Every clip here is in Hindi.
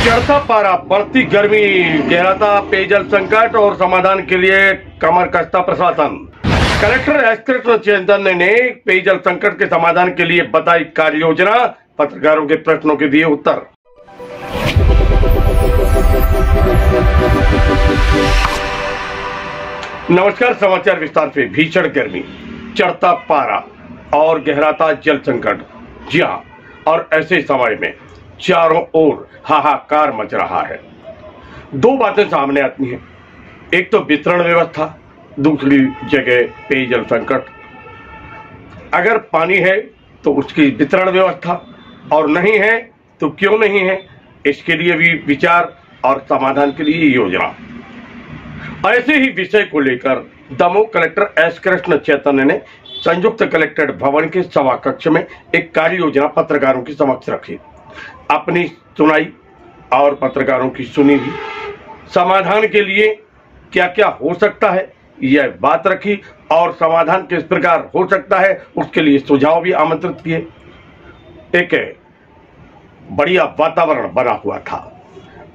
चढ़ता पारा, बढ़ती गर्मी, गहराता पेयजल संकट और समाधान के लिए कमर कसता प्रशासन। कलेक्टर एस कृष्ण चैतन्य ने पेयजल संकट के समाधान के लिए बताई कार्य योजना, पत्रकारों के प्रश्नों के दिए उत्तर। नमस्कार, समाचार विस्तार से। भीषण गर्मी, चढ़ता पारा और गहराता जल संकट। जी हां, और ऐसे समय में चारों ओर हाहाकार मच रहा है। दो बातें सामने आती हैं, एक तो वितरण व्यवस्था, दूसरी जगह पेयजल संकट। अगर पानी है तो उसकी वितरण व्यवस्था, और नहीं है तो क्यों नहीं है, इसके लिए भी विचार और समाधान के लिए योजना। ऐसे ही विषय को लेकर दमोह कलेक्टर एस कृष्ण चैतन्य ने संयुक्त कलेक्ट्रेट भवन के सभा कक्ष में एक कार्य योजना पत्रकारों के समक्ष रखी। अपनी सुनाई और पत्रकारों की सुनी भी। समाधान के लिए क्या क्या हो सकता है यह बात रखी, और समाधान किस प्रकार हो सकता है उसके लिए सुझाव भी आमंत्रित किए। एक बढ़िया वातावरण बना हुआ था,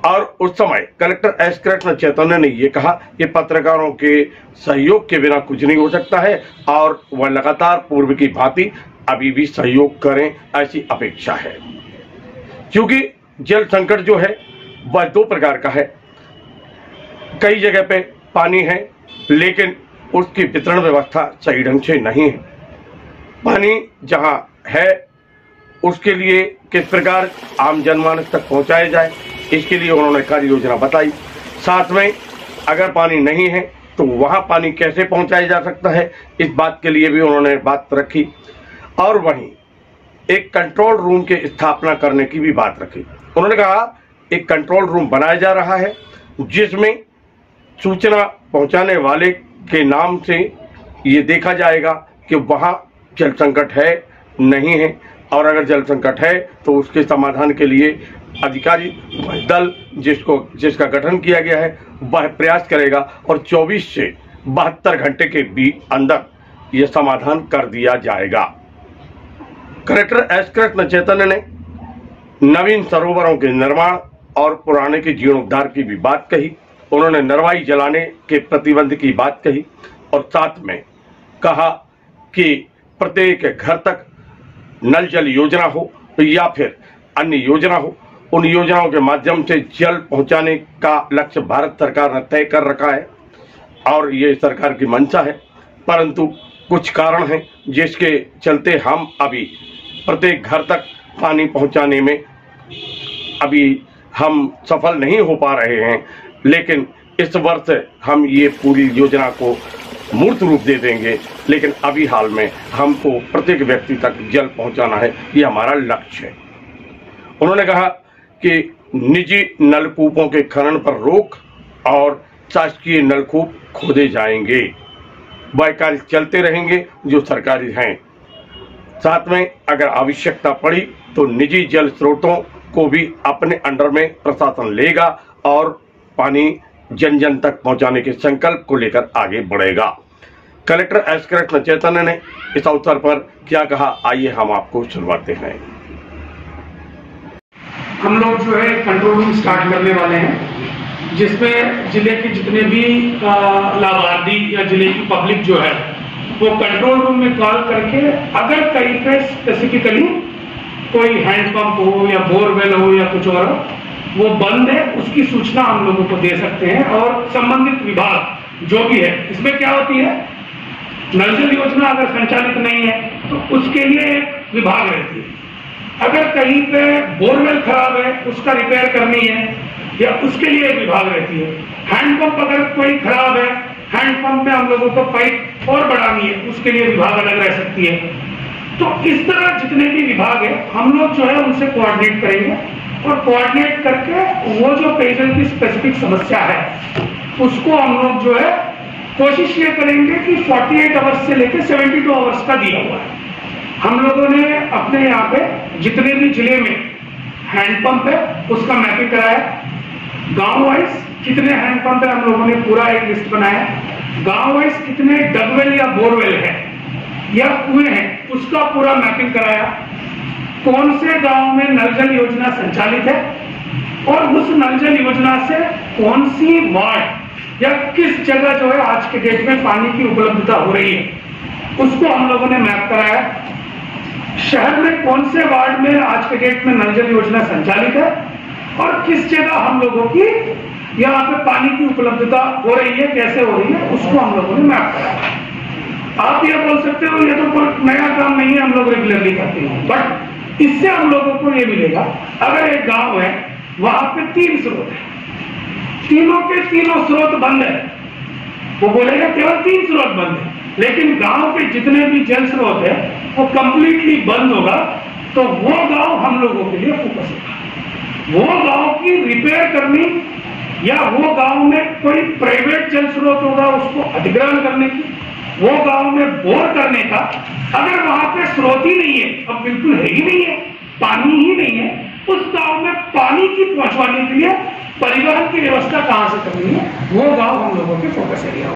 और उस समय कलेक्टर एस कृष्ण चैतन्य ने यह कहा कि पत्रकारों के सहयोग के बिना कुछ नहीं हो सकता है, और वह लगातार पूर्व की भांति अभी भी सहयोग करें, ऐसी अपेक्षा है। क्योंकि जल संकट जो है वह दो प्रकार का है। कई जगह पे पानी है, लेकिन उसकी वितरण व्यवस्था सही ढंग से नहीं है। पानी जहां है उसके लिए किस प्रकार आम जनमानस तक पहुंचाया जाए, इसके लिए उन्होंने कार्य योजना बताई। साथ में अगर पानी नहीं है तो वहां पानी कैसे पहुंचाया जा सकता है, इस बात के लिए भी उन्होंने बात रखी। और वहीं एक कंट्रोल रूम के स्थापना करने की भी बात रखी। उन्होंने कहा एक कंट्रोल रूम बनाया जा रहा है जिसमें सूचना पहुंचाने वाले के नाम से ये देखा जाएगा कि वहां जल संकट है नहीं है, और अगर जल संकट है तो उसके समाधान के लिए अधिकारी दल जिसका गठन किया गया है वह प्रयास करेगा, और 24 से 72 घंटे के भी अंदर यह समाधान कर दिया जाएगा। कलेक्टर एस कृष्ण चैतन्य ने नवीन सरोवरों के निर्माण और पुराने के जीर्णोद्धार की भी बात कही। उन्होंने नरवाई जलाने के प्रतिबंध की बात कही, और साथ में कहा कि प्रत्येक घर तक नल जल योजना हो या फिर अन्य योजना हो, उन योजनाओं के माध्यम से जल पहुंचाने का लक्ष्य भारत सरकार ने तय कर रखा है, और ये सरकार की मंशा है। परंतु कुछ कारण हैं जिसके चलते हम अभी प्रत्येक घर तक पानी पहुंचाने में अभी हम सफल नहीं हो पा रहे हैं, लेकिन इस वर्ष हम ये पूरी योजना को मूर्त रूप दे देंगे। लेकिन अभी हाल में हमको प्रत्येक व्यक्ति तक जल पहुंचाना है, ये हमारा लक्ष्य है। उन्होंने कहा कि निजी नलकूपों के खनन पर रोक और शासकीय नलकूप खोदे जाएंगे, वह कार्य चलते रहेंगे जो सरकारी हैं। साथ में अगर आवश्यकता पड़ी तो निजी जल स्रोतों को भी अपने अंडर में प्रशासन लेगा और पानी जन जन तक पहुंचाने के संकल्प को लेकर आगे बढ़ेगा। कलेक्टर एस कृष्ण चैतन्य ने इस अवसर पर क्या कहा, आइए हम आपको सुनवाते हैं। हम लोग जो है कंट्रोल रूम स्टार्ट करने वाले हैं, जिसमें जिले के जितने भी लाभार्थी या जिले की पब्लिक जो है वो कंट्रोल रूम में कॉल करके अगर कहीं पे स्पेसिफिकली कोई हैंडपंप हो या बोरवेल हो या कुछ और वो बंद है, उसकी सूचना हम लोगों को दे सकते हैं। और संबंधित विभाग जो भी है, इसमें क्या होती है, नल जल योजना अगर संचालित नहीं है तो उसके लिए एक विभाग रहती है। अगर कहीं पे बोरवेल खराब है, उसका रिपेयर करनी है, या उसके लिए एक विभाग रहती है। हैंडपंप अगर कोई खराब है, हैंडपंप में हम लोगों को पाइप और बढ़ानी है, उसके लिए विभाग अलग रह सकती है। तो इस तरह जितने भी विभाग है हम लोग जो है उनसे कोऑर्डिनेट करेंगे, और कोऑर्डिनेट करके वो जो पेयजल की स्पेसिफिक समस्या है उसको हम लोग जो है कोशिश ये करेंगे कि 48 आवर्स से लेकर 72 आवर्स का दिया हुआ है। हम लोगों ने अपने यहाँ पे जितने भी जिले में हैंडपंप है उसका मैपिंग कराया, गांव वाइज कितने हैंडपंप है हम लोगों ने पूरा एक लिस्ट बनाया, गांव वाइज कितने डगवेल या बोरवेल है या कुएं हैं उसका पूरा मैपिंग कराया, कौन से गांव में नल जल योजना संचालित है, और उस उस नल जल योजना से कौन सी वार्ड या किस जगह जो है आज के डेट में पानी की उपलब्धता हो रही है उसको हम लोगों ने मैप कराया। शहर में कौन से वार्ड में आज के डेट में नल जल योजना संचालित है और किस जगह हम लोगों की यहाँ पे पानी की उपलब्धता हो रही है, कैसे हो रही है, उसको हम लोगों ने मैप कराया। आप ये बोल सकते हो ये तो कोई नया काम नहीं है, हम लोग रेगुलरली करते हैं, बट इससे हम लोगों को ये मिलेगा, अगर एक गांव है वहां पे 3 स्रोत है, तीनों के तीनों स्रोत बंद है, वो बोलेगा केवल 3 स्रोत बंद है, लेकिन गांव के जितने भी जल स्रोत है वो कंप्लीटली बंद होगा, तो वो गांव हम लोगों के लिए फोकस होगा। वो गांव की रिपेयर करनी या वो गांव में कोई प्राइवेट जल स्रोत होगा उसको अधिग्रहण करने की, वो गांव में बोर करने का, अगर वहां पे स्रोत ही नहीं है, अब बिल्कुल है ही नहीं है, पानी ही नहीं है, उस गांव में पानी की पहुंचवाने के लिए परिवहन की व्यवस्था कहां से करनी है, वो गांव हम लोगों के फोकस एरिया होगा।